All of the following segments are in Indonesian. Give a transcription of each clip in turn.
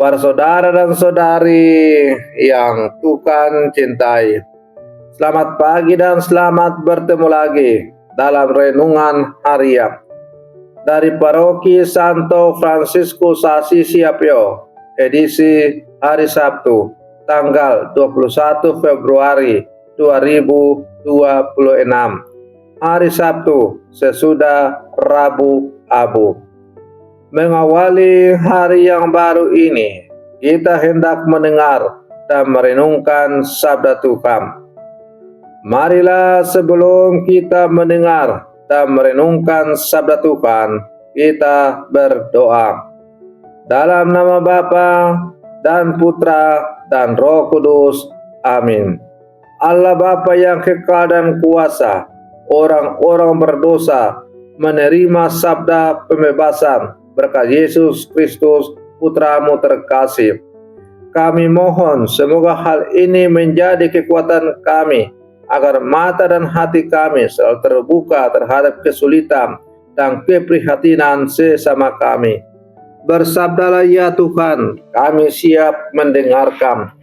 Para saudara dan saudari yang Tuhan cintai, selamat pagi dan selamat bertemu lagi dalam renungan harian dari Paroki Santo Fransiskus Assisi Apio, edisi hari Sabtu, tanggal 21 Februari 2026, hari Sabtu sesudah Rabu Abu. Mengawali hari yang baru ini, kita hendak mendengar dan merenungkan sabda Tuhan. Marilah sebelum kita mendengar dan merenungkan sabda Tuhan, kita berdoa. Dalam nama Bapa dan Putra dan Roh Kudus. Amin. Allah Bapa yang kekal dan kuasa, orang-orang berdosa menerima sabda pembebasan berkat Yesus Kristus, Putramu terkasih. Kami mohon semoga hal ini menjadi kekuatan kami, agar mata dan hati kami selalu terbuka terhadap kesulitan dan keprihatinan sesama kami. Bersabdalah ya Tuhan, kami siap mendengarkan.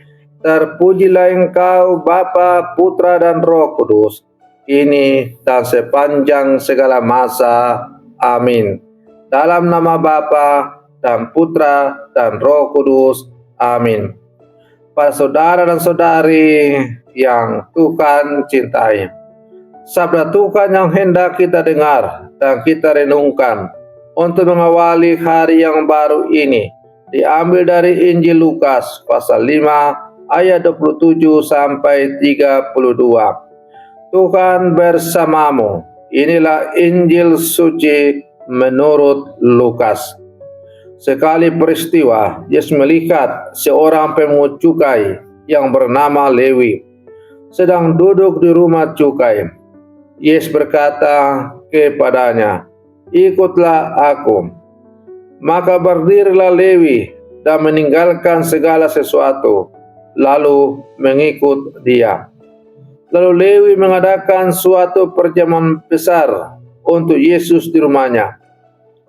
Terpujilah Engkau Bapa, Putra dan Roh Kudus, ini dan sepanjang segala masa. Amin. Dalam nama Bapa dan Putra dan Roh Kudus. Amin. Para saudara dan saudari yang Tuhan cintai, sabda Tuhan yang hendak kita dengar dan kita renungkan untuk mengawali hari yang baru ini diambil dari Injil Lukas pasal 5 ayat 27 sampai 32. Tuhan bersamamu. Inilah Injil suci menurut Lukas. Sekali peristiwa, Yesus melihat seorang pemungut cukai yang bernama Lewi sedang duduk di rumah cukai. Yesus berkata kepadanya, "Ikutlah aku." Maka berdirilah Lewi dan meninggalkan segala sesuatu, lalu mengikut dia. Lalu Lewi mengadakan suatu perjamuan besar untuk Yesus di rumahnya.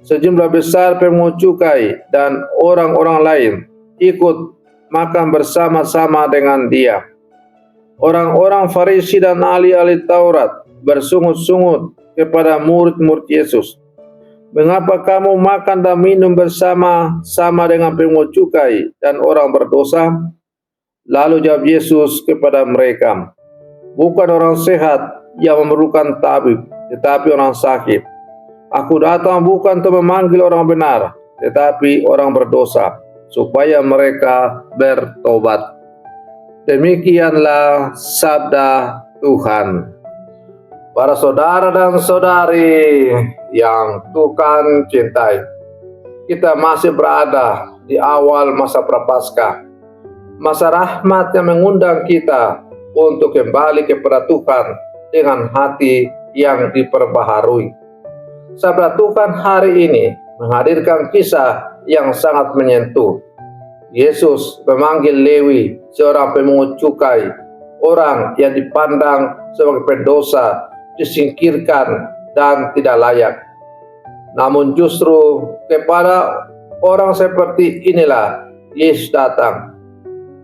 Sejumlah besar pemungut cukai dan orang-orang lain ikut makan bersama-sama dengan dia. Orang-orang Farisi dan ahli-ahli Taurat bersungut-sungut kepada murid-murid Yesus, "Mengapa kamu makan dan minum bersama-sama dengan pemungut cukai dan orang berdosa?" Lalu jawab Yesus kepada mereka, "Bukan orang sehat yang memerlukan tabib, tetapi orang sakit. Aku datang bukan untuk memanggil orang benar, tetapi orang berdosa, supaya mereka bertobat." Demikianlah sabda Tuhan. Para saudara dan saudari yang Tuhan cintai, kita masih berada di awal masa Prapaskah, masa rahmat yang mengundang kita untuk kembali kepada Tuhan dengan hati yang diperbaharui. Sabda Tuhan hari ini menghadirkan kisah yang sangat menyentuh. Yesus memanggil Lewi, seorang pemungut cukai, orang yang dipandang sebagai pendosa, disingkirkan dan tidak layak. Namun justru kepada orang seperti inilah Yesus datang.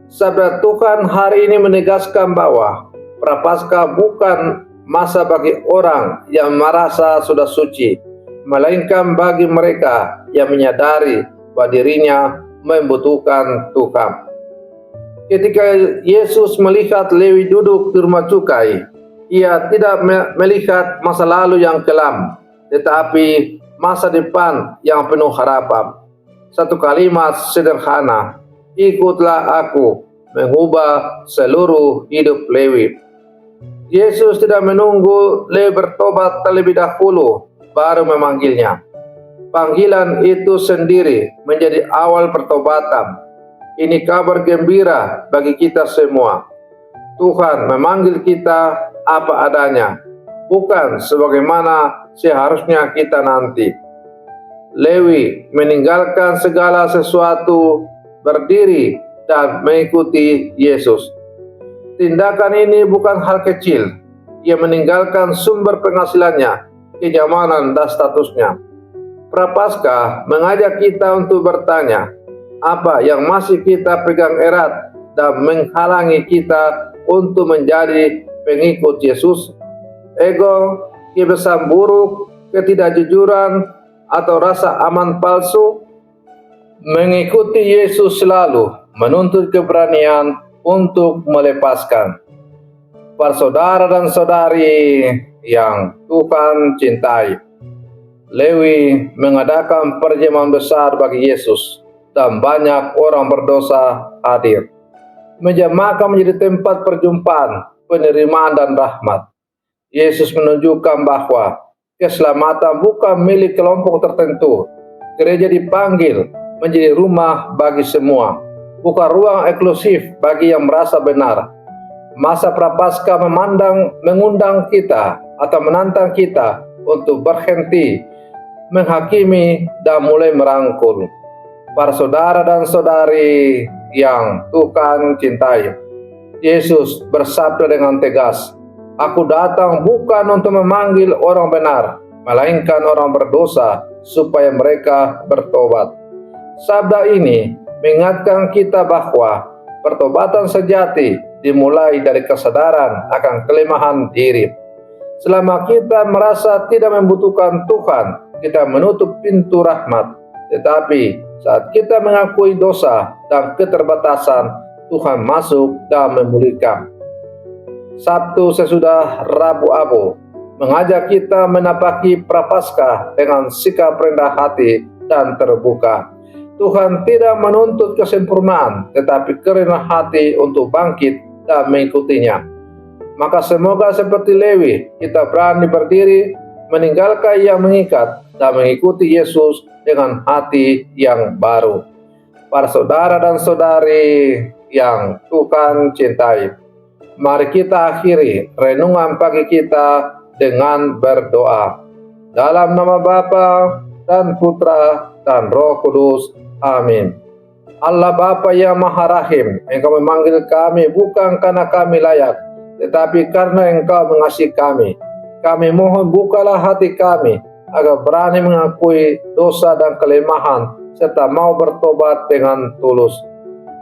Sabda Tuhan hari ini menegaskan bahwa Prapaskah bukan masa bagi orang yang merasa sudah suci, melainkan bagi mereka yang menyadari bahwa dirinya membutuhkan Tuhan. Ketika Yesus melihat Lewi duduk di rumah cukai, ia tidak melihat masa lalu yang kelam, tetapi masa depan yang penuh harapan. Satu kalimat sederhana, "Ikutlah aku," mengubah seluruh hidup Lewi. Yesus tidak menunggu Lewi bertobat terlebih dahulu baru memanggilnya. Panggilan itu sendiri menjadi awal pertobatan. Ini kabar gembira bagi kita semua. Tuhan memanggil kita apa adanya, bukan sebagaimana seharusnya kita nanti. Lewi meninggalkan segala sesuatu, berdiri dan mengikuti Yesus. Tindakan ini bukan hal kecil. Ia meninggalkan sumber penghasilannya, kenyamanan dan statusnya. Prapaskah mengajak kita untuk bertanya, Apa yang masih kita pegang erat dan menghalangi kita untuk menjadi pengikut Yesus? Ego, kebiasaan buruk, ketidakjujuran, atau rasa aman palsu? Mengikuti Yesus selalu menuntut keberanian untuk melepaskan. Para saudara dan saudari yang Tuhan cintai, Lewi mengadakan perjamuan besar bagi Yesus dan banyak orang berdosa hadir. Meja makan menjadi tempat perjumpaan, penerimaan dan rahmat. Yesus menunjukkan bahwa keselamatan bukan milik kelompok tertentu. Gereja dipanggil menjadi rumah bagi semua, bukan ruang eksklusif bagi yang merasa benar. Masa Prapaskah mengundang kita atau menantang kita untuk berhenti menghakimi dan mulai merangkul. Para saudara dan saudari yang Tuhan cintai, Yesus bersabda dengan tegas, "Aku datang bukan untuk memanggil orang benar, melainkan orang berdosa supaya mereka bertobat." Sabda ini mengingatkan kita bahwa pertobatan sejati dimulai dari kesadaran akan kelemahan diri. Selama kita merasa tidak membutuhkan Tuhan, kita menutup pintu rahmat. Tetapi saat kita mengakui dosa dan keterbatasan, Tuhan masuk dan memulihkan. Sabtu sesudah Rabu Abu mengajak kita menapaki Prapaskah dengan sikap rendah hati dan terbuka. Tuhan tidak menuntut kesempurnaan, tetapi kerendahan hati untuk bangkit dan mengikutinya. Maka semoga seperti Lewi, kita berani berdiri, meninggalkan yang mengikat, dan mengikuti Yesus dengan hati yang baru. Para saudara dan saudari yang Tuhan cintai, mari kita akhiri renungan pagi kita dengan berdoa. Dalam nama Bapa dan Putra dan Roh Kudus. Amin. Allah Bapa yang Maha Rahim, Engkau memanggil kami bukan karena kami layak, tetapi karena Engkau mengasihi kami. Kami mohon bukalah hati kami, agar berani mengakui dosa dan kelemahan, serta mau bertobat dengan tulus.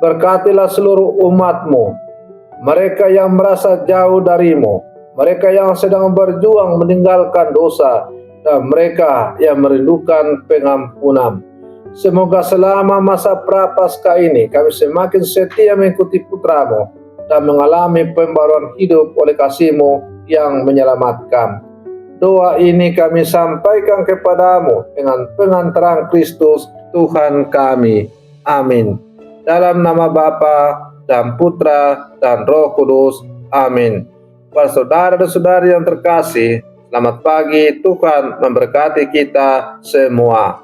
Berkatilah seluruh umat-Mu, mereka yang merasa jauh dari-Mu, mereka yang sedang berjuang meninggalkan dosa, dan mereka yang merindukan pengampunan. Semoga selama masa Prapaskah ini kami semakin setia mengikuti Putra-Mu dan mengalami pembaruan hidup oleh kasih-Mu yang menyelamatkan. Doa ini kami sampaikan kepadamu dengan pengantaran Kristus Tuhan kami. Amin. Dalam nama Bapa dan Putra dan Roh Kudus. Amin. Para saudara dan saudari yang terkasih, selamat pagi. Tuhan memberkati kita semua.